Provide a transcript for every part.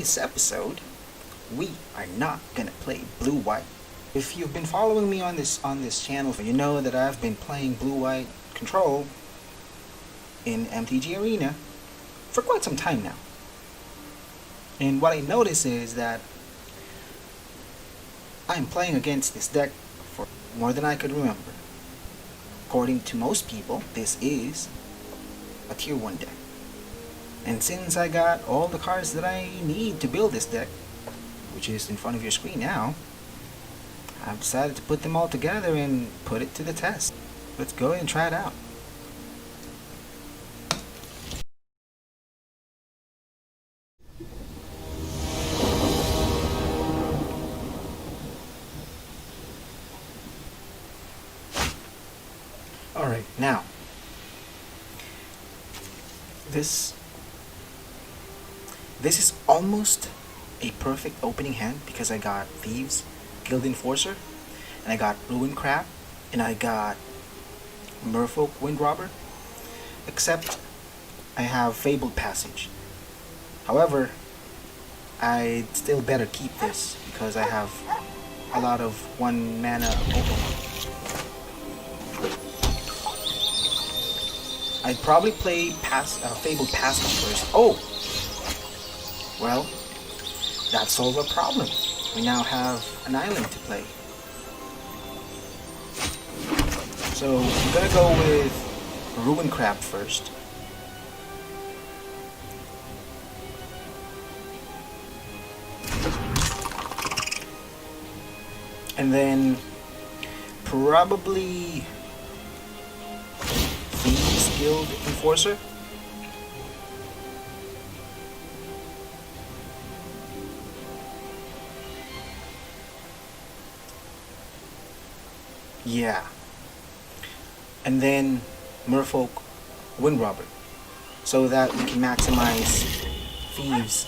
today's episode, we are not gonna play blue-white. If you've been following me on this channel, you know that I've been playing blue-white control in MTG Arena for quite some time now. And what I notice is that I'm playing against this deck for more than I could remember. According to most people, this is a tier 1 deck. And since I got all the cards that I need to build this deck, which is in front of your screen now, I've decided to put them all together and put it to the test. Let's go ahead and try it out. Alright, now, this is almost a perfect opening hand because I got Thieves, Guild Enforcer, and I got Ruin Crab, and I got Merfolk Windrobber, except I have Fabled Passage. However, I'd still better keep this because I have a lot of 1 mana open. I'd probably play Fabled Passage first. Oh! Well, that solves a problem. We now have an island to play. So, I'm gonna go with Ruin Crab first. And then, probably Thieves Guild Enforcer. Yeah. And then Merfolk Windrobber, so that we can maximize Thieves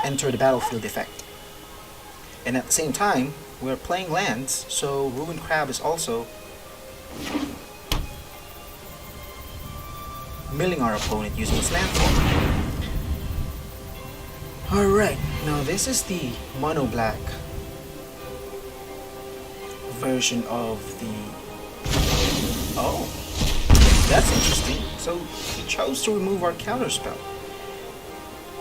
enter the battlefield effect. And at the same time, we're playing lands, so Ruin Crab is also milling our opponent using its landfall. Alright, now this is the mono black version of the... Oh, that's interesting. So he chose to remove our counterspell.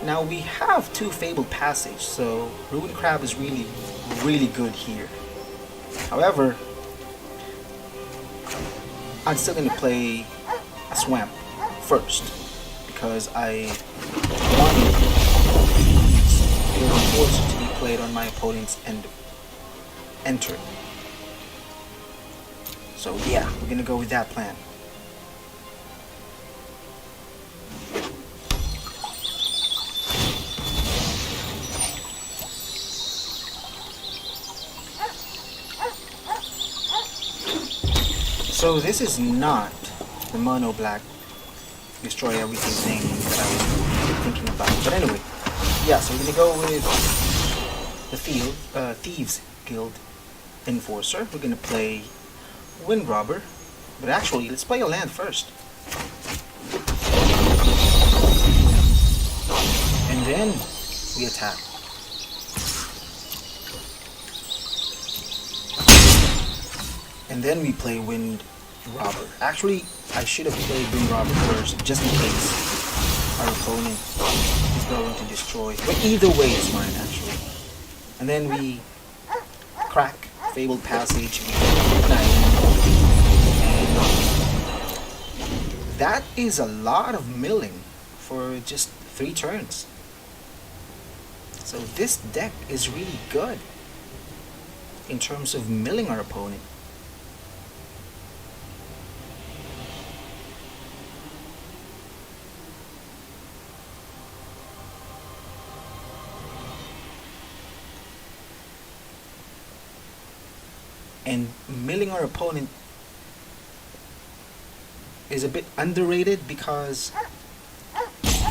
Now we have 2 Fabled Passage, so Ruin Crab is really good here. However, I'm still going to play a Swamp first because I wanted the Force to be played on my opponent's enter. So yeah, we're gonna go with that plan. So this is not the mono black destroy everything thing that I was thinking about. But anyway, yeah, so we're gonna go with the Thieves Guild Enforcer. We're gonna play Windrobber, but actually, let's play a land first. And then we attack. And then we play Windrobber. Actually, I should have played Windrobber first, just in case our opponent is going to destroy. But either way, it's fine, actually. And then we crack Fabled Passage, and that is a lot of milling for just 3 turns. So this deck is really good in terms of milling our opponent. And milling our opponent is a bit underrated because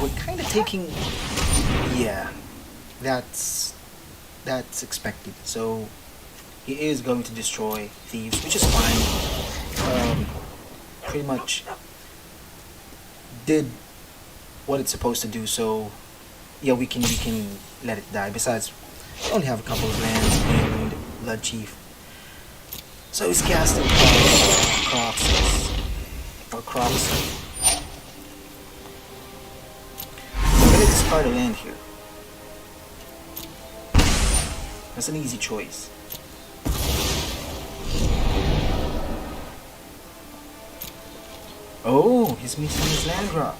we're kind of taking... Yeah, that's expected. So he is going to destroy Thieves, which is fine. Pretty much did what it's supposed to do. So yeah, we can let it die. Besides, I only have a couple of lands and Blood Chief. So he's casting Croxus. Or Croxus. I'm gonna discard a land here. That's an easy choice. Oh, he's missing his land drop.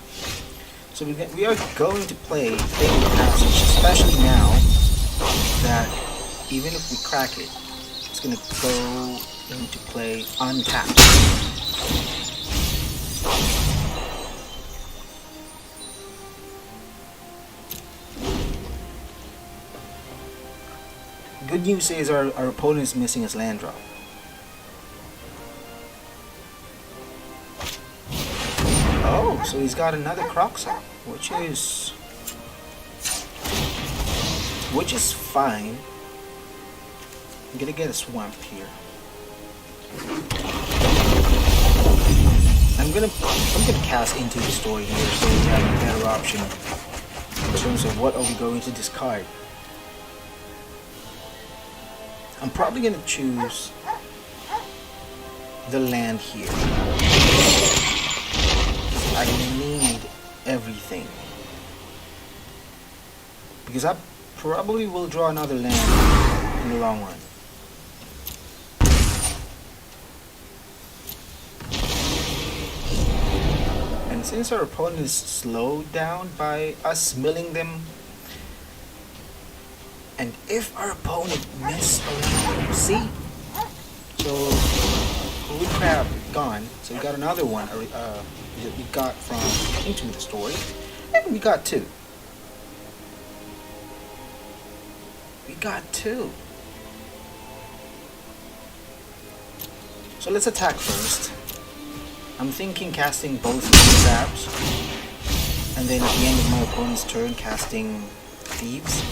So we are going to play Fate of Passage, especially now that even if we crack it, it's going to go into play untapped. Good news is our opponent is missing his land drop. Oh, so he's got another Croxus, which is fine. I'm gonna get a swamp here. I'm gonna cast Into the Story here, so we have a better option in terms of what are we going to discard. I'm probably gonna choose the land here. I need everything. Because I probably will draw another land in the long run. And since our opponent is slowed down by us milling them, and if our opponent misses a land, see? So, Wood Crab gone, so we got another one that we got from Into the Story, and we got two. So let's attack first. I'm thinking casting both crabs, and then at the end of my opponent's turn casting Thieves.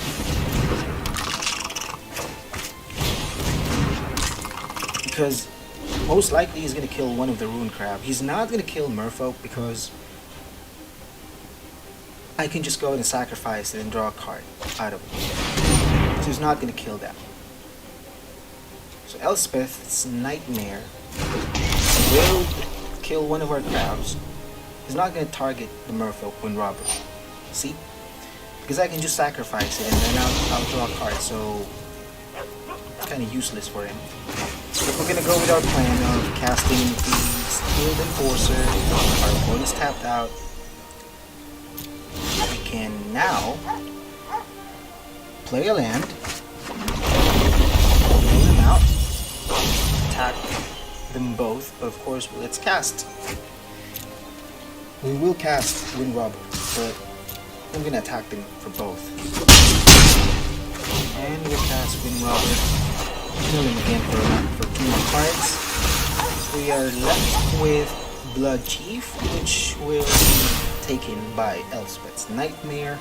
Because most likely he's going to kill one of the Ruin Crab. He's not going to kill Merfolk because I can just go ahead and sacrifice it and draw a card out of it. So he's not going to kill that. So Elspeth's Nightmare will kill one of our crabs. He's not going to target the Merfolk Wind Robber. See? Because I can just sacrifice it and then I'll draw a card, so it's kind of useless for him. So if we're going to go with our plan of casting the Skilled Enforcer, our opponent's tapped out, we can now play a land, pull them out, attack them both, but of course let's cast. We will cast Wind Robber, but I'm going to attack them for both. And we'll cast Wind Robber, kill him again for 2 more cards. We are left with Blood Chief, which will be taken by Elspeth's Nightmare.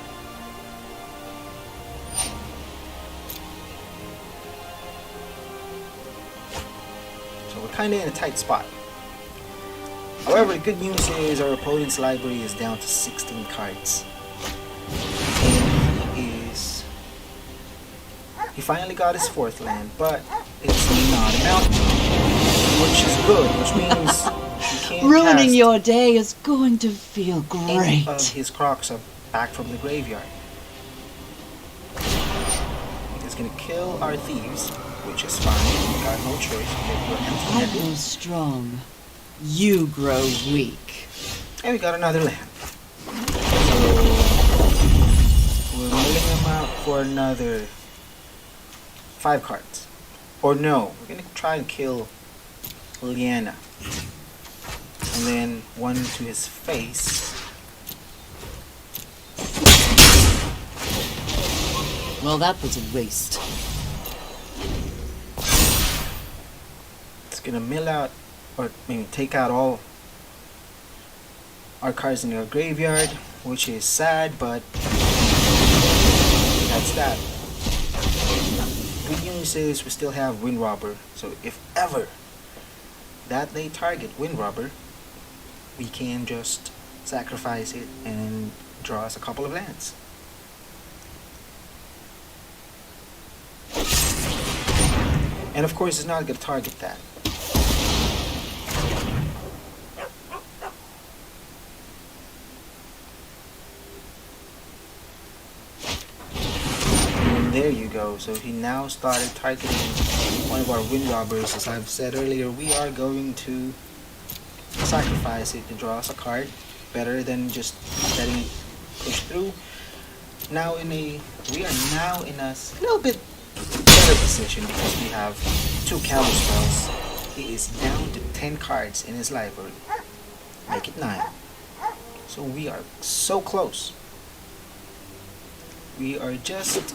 So we're kind of in a tight spot. However, the good news is our opponent's library is down to 16 cards. And he finally got his 4th land, but it's not a mountain, which is good, which means he can't ruining cast your day is going to feel any great. of his Croxus back from the graveyard. He's gonna kill our Thieves, which is fine. We got no choice. We're I empty-handed. grow strong. You grow weak. And we got another land. So we're milling him out for another 5 cards. Or no, we're gonna try and kill Liana. And then 1 to his face. Well, that was a waste. It's gonna mill out, or maybe take out all our cards in your graveyard, which is sad, but that's that. Good news is we still have Wind Robber, so if ever that they target Wind Robber, we can just sacrifice it and draw us a couple of lands. And of course, it's not going to target that. And there you go. So he now started targeting one of our wind robbers. As I've said earlier, we are going to sacrifice it to draw us a card. Better than just letting it push through. We are now in a little bit better position because we have 2 counter spells. He is down to 10 cards in his library. Make it 9. So we are so close. We are just...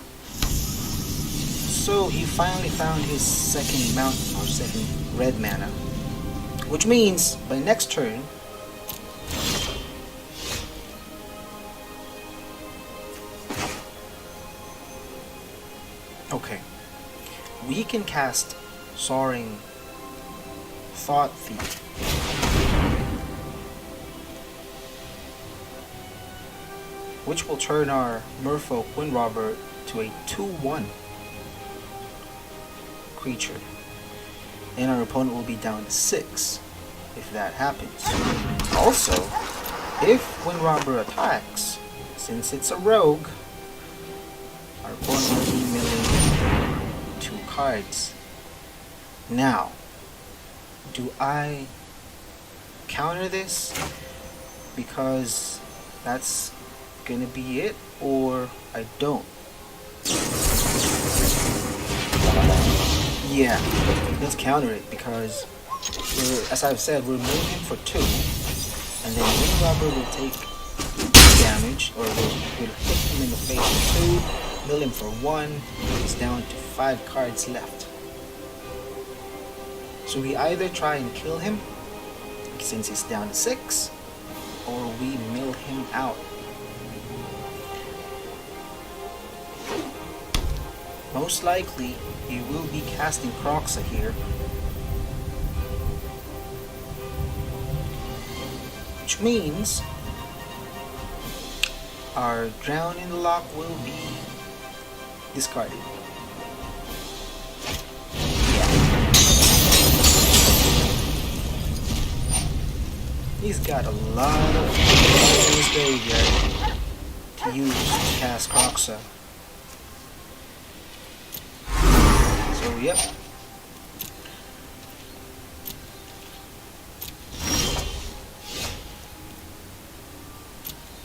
So he finally found his second mountain or second red mana. Which means by next turn, okay, we can cast Soaring Thought Thief. Which will turn our Merfolk Windrobber to a 2/1 creature. And our opponent will be down to 6 if that happens. Also, if Windrobber attacks, since it's a rogue, our opponent will be milling 2 cards. Now, do I counter this because that's gonna be it, or I don't? Yeah, let's counter it because, as I've said, we're milling him for 2, and then Windrobber will take damage, or we'll hit him in the face for 2, mill him for 1, he's down to 5 cards left. So we either try and kill him, since he's down to 6, or we mill him out. Most likely, he will be casting Kroxa here. Which means our Drown in the Lock will be discarded. He's got a lot of cards in his graveyard to use to cast Kroxa. So, yep.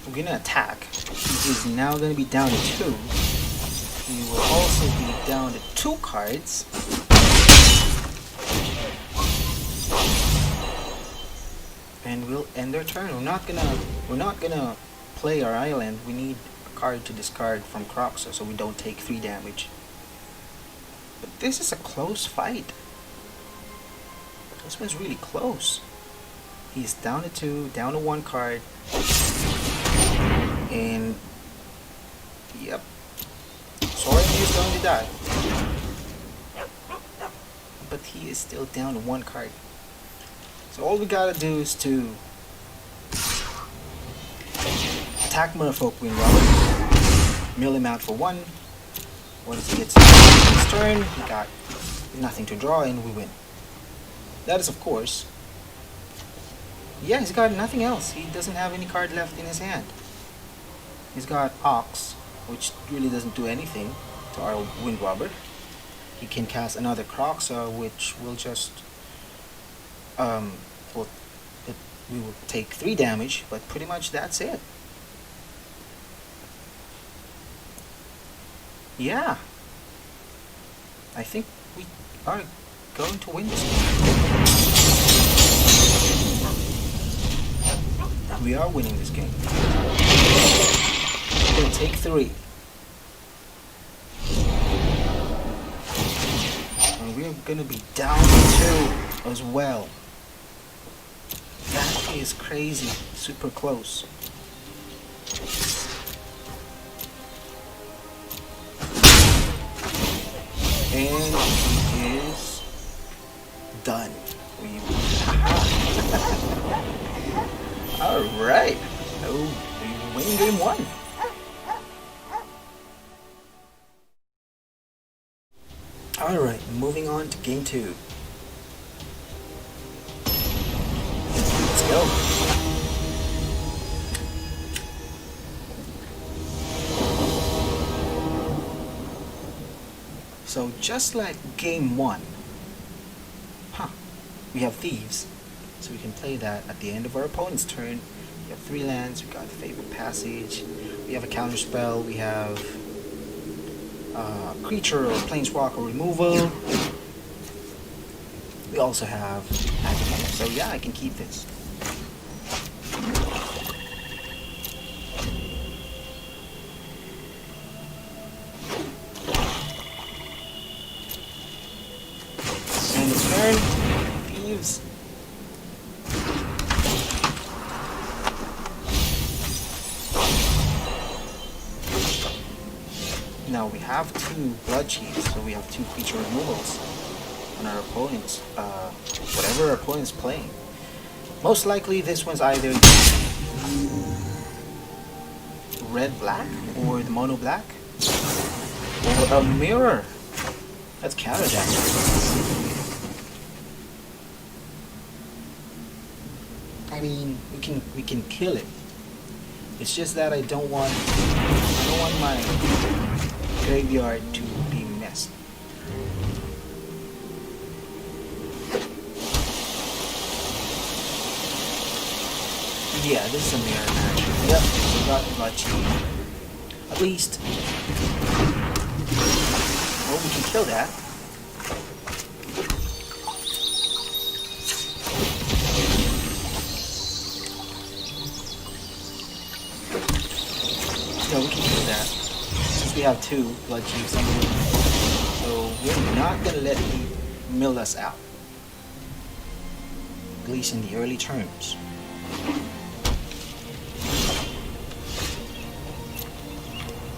We're gonna attack. He is now gonna be down to 2. He will also be down to 2 cards. And we'll end our turn. We're not gonna play our island. We need a card to discard from Kroxa so we don't take 3 damage. But this is a close fight. This one's really close. He's down to 2, down to 1 card. And yep. Sorry, he's going to die. But he is still down to 1 card. So all we gotta do is to attack Merfolk Windrobber, mill him out for 1. Once he gets his turn, he got nothing to draw and we win. That is, of course, yeah, he's got nothing else. He doesn't have any card left in his hand. He's got Ox, which really doesn't do anything to our Windrobber. He can cast another Kroxa, which will just we will take 3 damage, but pretty much that's it. Yeah, I think we are going to win this game. We are winning this game. We're going to take 3. And we're going to be down to 2 as well. That is crazy. Super close. And he is done. Alright. So we win game 1. Alright, moving on to game 2. Let's go. So just like game 1, we have thieves, so we can play that at the end of our opponent's turn. We have 3 lands, we got Fabled Passage, we have a counter spell, we have creature or planeswalker removal. We also have Agony, so yeah, I can keep this. And the turn, thieves. Now we have 2 blood sheets, so we have 2 creature removals on our opponents, whatever our opponent's playing. Most likely this one's either red-black or the mono-black, or a mirror. That's counter damage. I mean, we can kill it. It's just that I don't want my graveyard to be messed. Yeah, this is a mirror match. Yep, we got lucky. At least. Well, we can kill that. So we can kill that. Since we have 2 blood chiefs, so we're not gonna let him mill us out. At least in the early turns.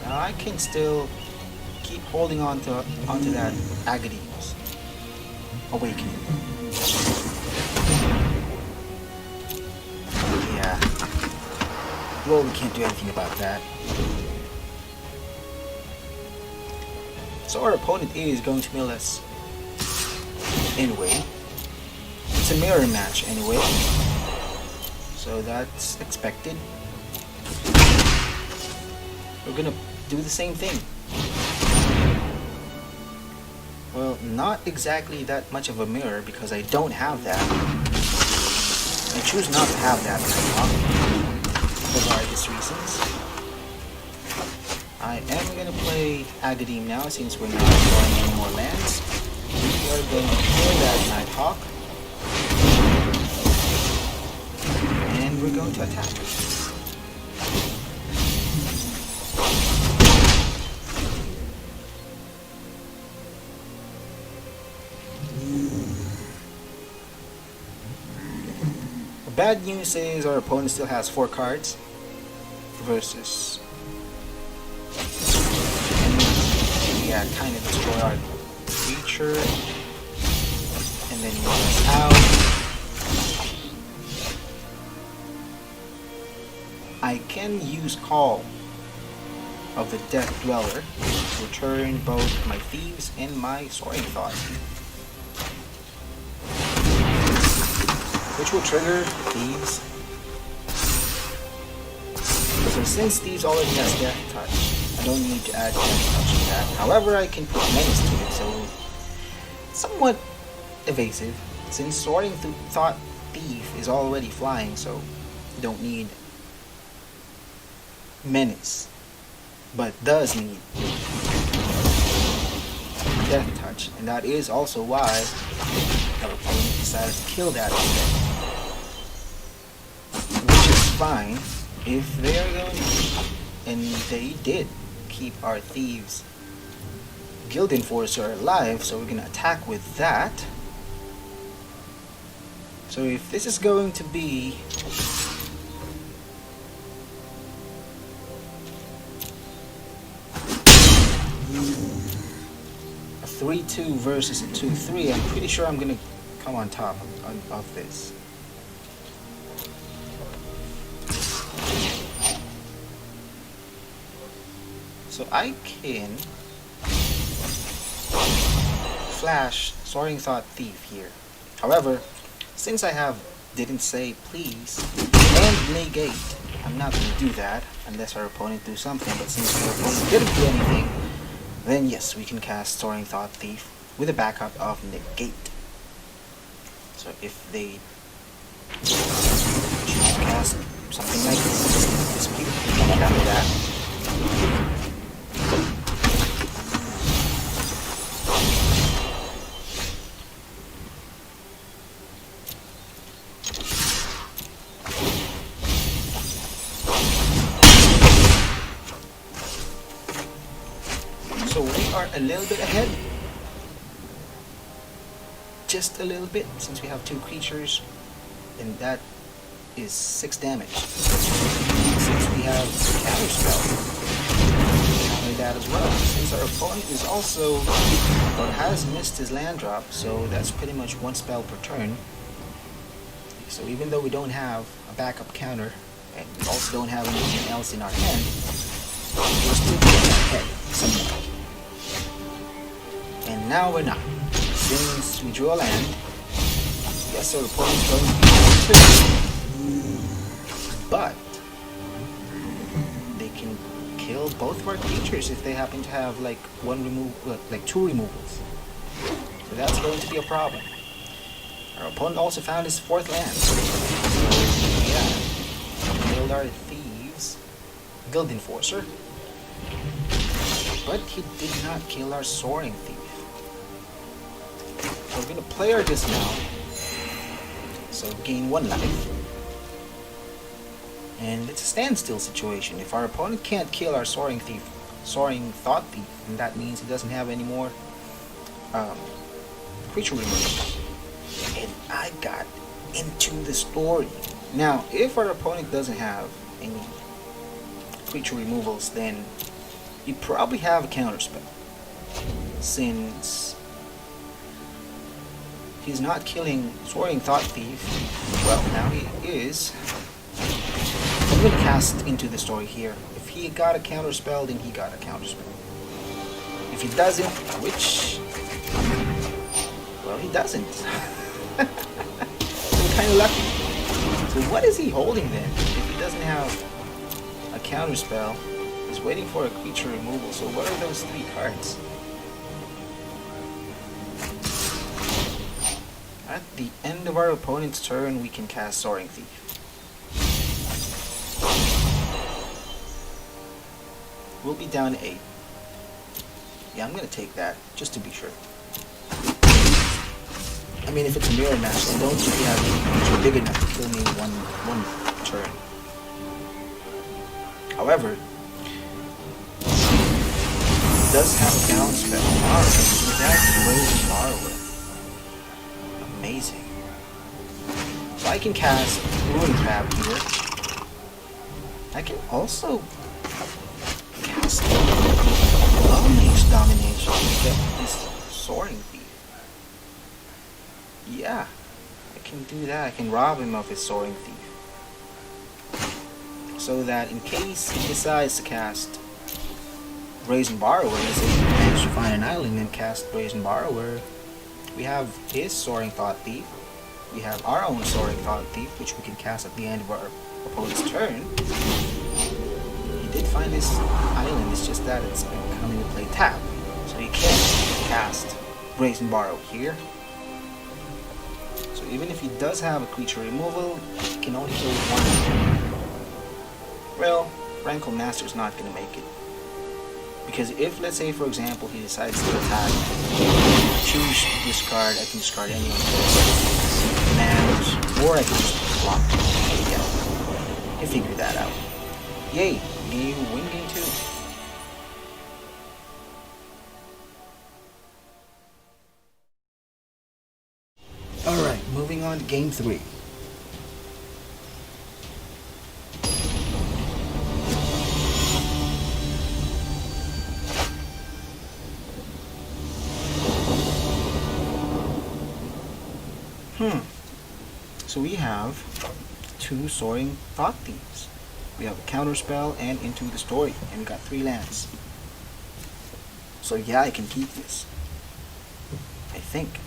Now I can still keep holding onto that Agadeem's Awakening. Yeah. Well, we can't do anything about that. So our opponent is going to mill us anyway. It's a mirror match anyway, so that's expected. We're gonna do the same thing. Well, not exactly that much of a mirror because I don't have that. I choose not to have that for various reasons. I am going to play Agadeem now since we're not drawing any more lands. We are going to kill that Nighthawk. And we're going to attack. The bad news is our opponent still has 4 cards versus... Yeah, kind of destroy our creature, and then he runs out. I can use Call of the Death Dweller to return both my Thieves and my Soaring Thought, which will trigger Thieves. So since Thieves already has Death Touch, I don't need to add Death Touch to that. However, I can put Menace to it, so somewhat evasive. Since Soaring Thought Thief is already flying, so you don't need Menace, but does need Death Touch, and that is also why our opponent decided to kill that instead. Which is fine if they are going to, and they did keep our Thieves Guild Enforcer alive, so we're gonna attack with that. So if this is going to be a 3-2 versus a 2-3, I'm pretty sure I'm gonna come on top of this. So I can flash Soaring Thought Thief here. However, since I have didn't say please and negate, I'm not going to do that unless our opponent do something. But since our opponent didn't do anything, then yes, we can cast Soaring Thought Thief with a backup of negate. So if they choose to cast something like dispute, I'm not with that. So we are a little bit ahead. Just a little bit, since we have 2 creatures, and that is 6 damage. Since we have counter spell, counter that as well. Since our opponent is also, or has missed his land drop, so that's pretty much 1 spell per turn. So even though we don't have a backup counter, and we also don't have anything else in our hand, we're still getting ahead somewhat. And now we're not. Since we drew a land, yes, our opponent's going to be able to, but they can kill both of our creatures if they happen to have like 2 removals. So that's going to be a problem. Our opponent also found his 4th land. So yeah, killed our thieves, Guild Enforcer, but he did not kill our Soaring Thief. We're going to play our Dismount, so gain 1 life. And it's a standstill situation. If our opponent can't kill our Soaring Thought Thief, then that means he doesn't have any more creature removal. And I got into the story. Now, if our opponent doesn't have any creature removals, then you probably have a counterspell. Since he's not killing Soaring Thought Thief, well, now he is. I'm going to cast into the story here. If he got a counterspell, then he got a counterspell. If he doesn't, which, well, he doesn't. So we're kind of lucky. So what is he holding then? If he doesn't have a counterspell, he's waiting for a creature removal. So what are those 3 cards? At the end of our opponent's turn, we can cast Soaring Thief. We'll be down to 8. Yeah, I'm gonna take that, just to be sure. I mean, if it's a mirror match, I don't think we have any creature big enough to kill me in one turn. However, it does have a down spell. Alright, that's Brazen Borrower. Amazing. So I can cast Ruin Crab here. I can also cast Mage Domination to get this Soaring Thief. Yeah, I can do that. I can rob him of his Soaring Thief. So that in case he decides to cast Brazen Borrower, let's say he managed to find an island and cast Brazen Borrower, we have his Soaring Thought Thief, we have our own Soaring Thought Thief, which we can cast at the end of our opponent's turn. He did find this island, it's just that it's coming to play tap. So you can't cast Brazen Borrow here. So even if he does have a creature removal, he can only kill 1. Well, Rankle Master's not going to make it. Because if, let's say, for example, he decides to attack, choose discard, I can discard any of those lands, or I can just block. Yeah, you figure that out. Yay, you win game 2. Alright, moving on to game 3. So we have 2 Soaring Thought Thieves. We have a Counterspell and Into the Story, and we got 3 lands. So yeah, I can keep this. I think.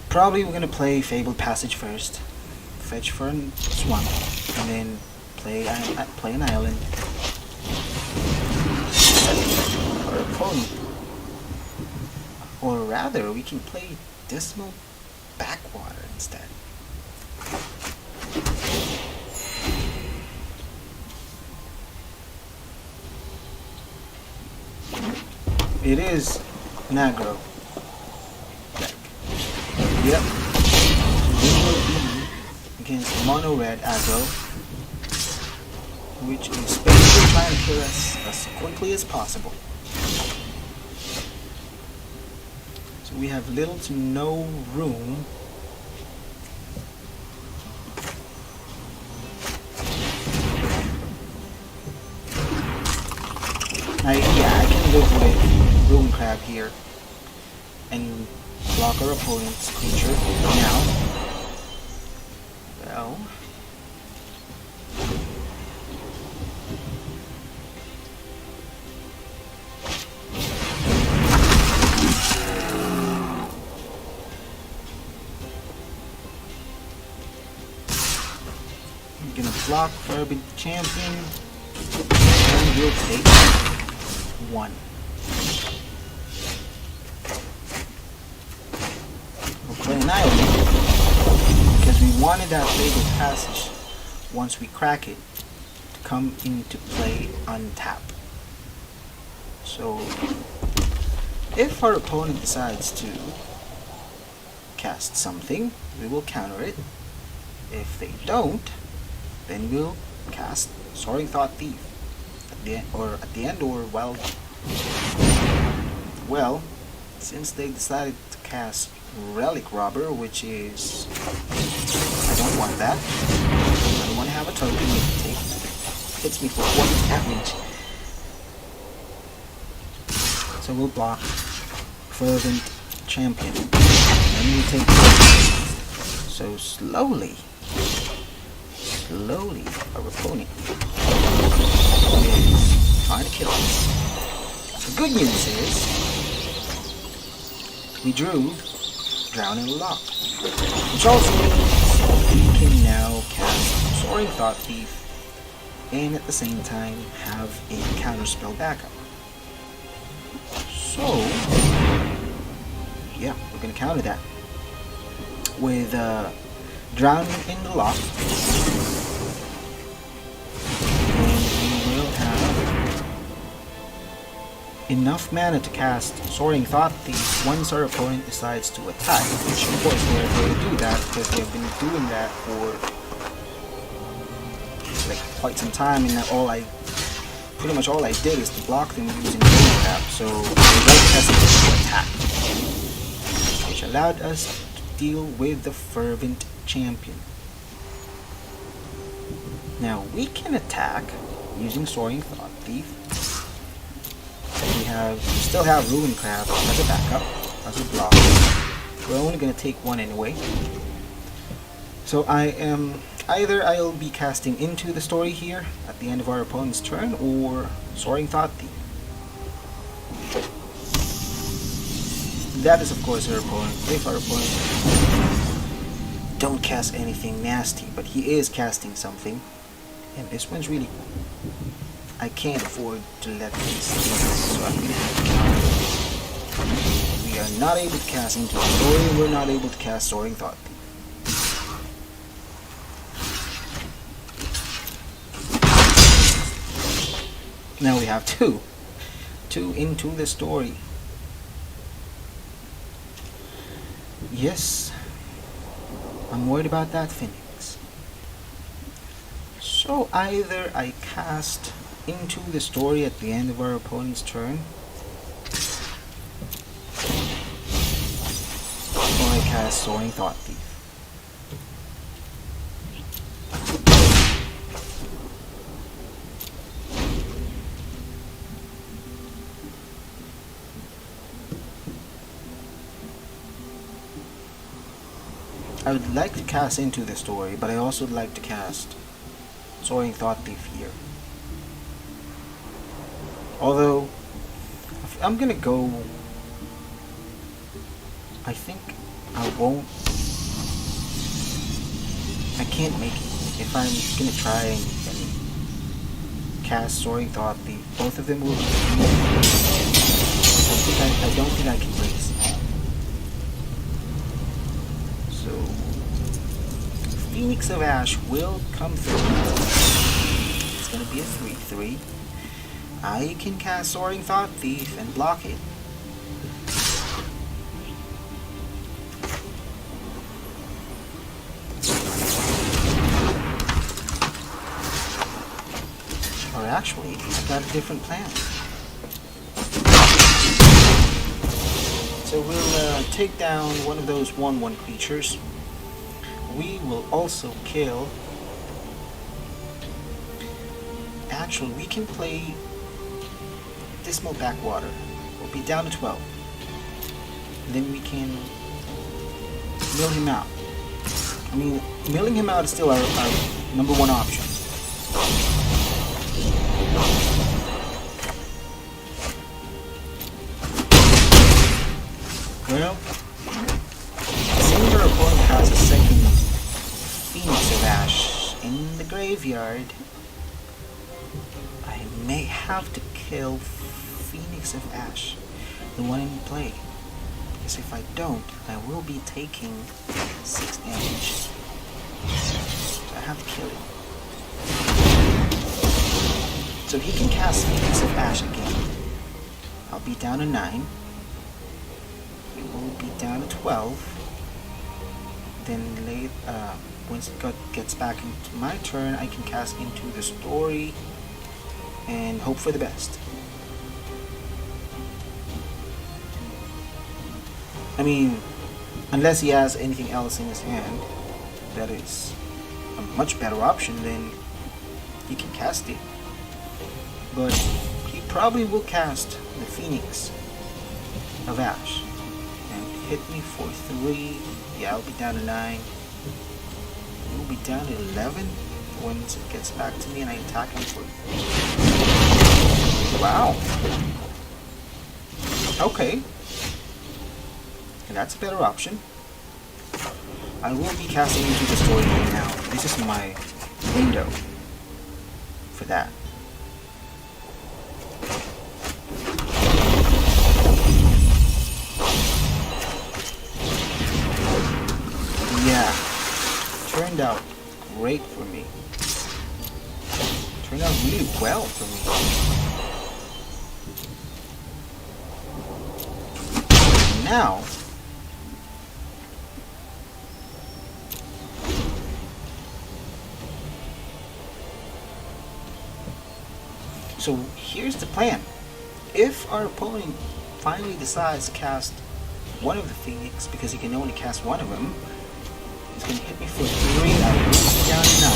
Probably we're gonna play Fabled Passage first, fetch for a swamp, and then play an island. Our opponent, or rather, we can play Dismal Backwater instead. It is an aggro deck. Yep. Against mono red aggro, which is basically trying to kill us as quickly as possible. So we have little to no room I can live with Ruin Crab here and block our opponent's creature. Now, well, I'm gonna block Fervent Champion and we'll take one. We'll play an island because we wanted that Fabled Passage, once we crack it, to come into play untapped. So if our opponent decides to cast something, we will counter it. If they don't, then we'll cast Soaring Thought Thief at the end, or well, since they decided to cast Relic Robber, which is, I don't want that. I don't want to have a token that hits me for 1 damage. So we'll block Fervent Champion, and we'll take it. So slowly, our opponent is trying to kill us. The good news is we drew Drowning Lock, which also means we can now cast Soaring Thought Thief and at the same time have a counter spell backup. So yeah, we're gonna counter that with Drowning in the Lock. Enough mana to cast Soaring Thought Thief once our opponent decides to attack, which of course they're going to do that because they've been doing that for like quite some time, and pretty much all I did is to block them using Ruin Trap, so they won't hesitate to attack, which allowed us to deal with the Fervent Champion. Now we can attack using Soaring Thought Thief. We still have Ruin Crab as a backup, as a block. We're only going to take one anyway. So either I'll be casting Into the Story here at the end of our opponent's turn, or Soaring Thought Thief. That is of course our opponent. If our opponent don't cast anything nasty, but he is casting something, and this one's really I can't afford to let this things, so I'm gonna have to counter it. We are not able to cast Into the Story, we're not able to cast Soaring Thought. Now we have two Into the Story. Yes, I'm worried about that, Phoenix. So either I cast Into the Story at the end of our opponent's turn, or I cast Soaring Thought Thief. I would like to cast Into the Story, but I also would like to cast Soaring Thought Thief here. Although, I'm gonna go I think I won't. I can't make it. If I'm gonna try and cast Soaring Thought, both of them will. I don't think I can raise. So Phoenix of Ash will come through. It's gonna be a 3/3. I can cast Soaring Thought Thief and block it. Or actually, I've got a different plan. So we'll take down one of those 1/1 creatures. We will also kill. Actually, we can play Dismal Backwater. We'll be down to 12. And then we can mill him out. I mean, milling him out is still our number one option. Well, seeing our opponent has a second Phoenix of Ash in the graveyard, I may have to kill Phoenix of Ash, the one in play. Because if I don't, I will be taking 6 damage. So I have to kill it. So he can cast Phoenix of Ash again. I'll be down to 9. He will be down to 12. Then once it gets back into my turn, I can cast Into the Story and hope for the best. I mean, unless he has anything else in his hand that is a much better option, then he can cast it. But he probably will cast the Phoenix of Ash and hit me for 3. Yeah, I'll be down to 9. We'll be down to 11 once it gets back to me and I attack him for 3. Wow. Okay. And that's a better option. I will be casting Into the Story right now. This is my window for that. Yeah, turned out great for me. Turned out really well for me. Now, so here's the plan. If our opponent finally decides to cast one of the Phoenix, because he can only cast one of them, he's going to hit me for 3. I will be down to 9.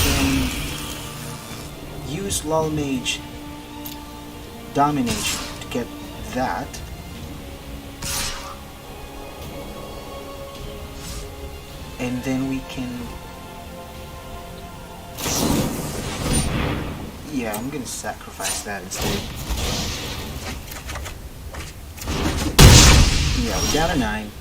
Then use Lull Mage Domination to get that. And then we can... Yeah, I'm gonna sacrifice that instead. Yeah, we're down to 9.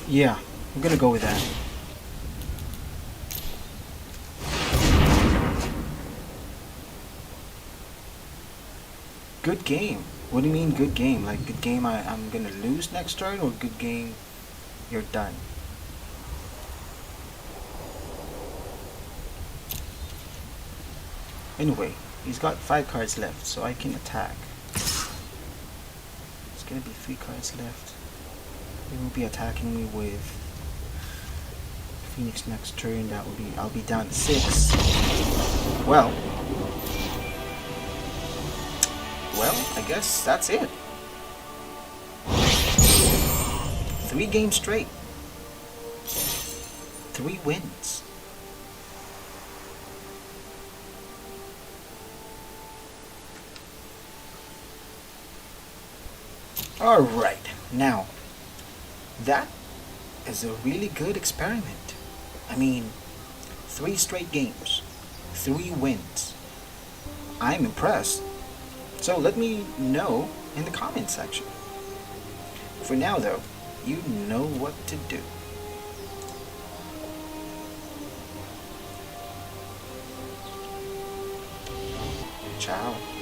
Yeah, I'm gonna go with that. Good game. What do you mean good game? Like good game I'm gonna lose next turn, or good game you're done? Anyway, he's got 5 cards left, so I can attack. It's gonna be 3 cards left. He will be attacking me with Phoenix next turn. That will be, I'll be down to 6. Well, I guess that's it. 3 games straight. 3 wins. Alright, now, that is a really good experiment. I mean, 3 straight games, 3 wins. I'm impressed. So let me know in the comment section. For now, though, you know what to do. Ciao.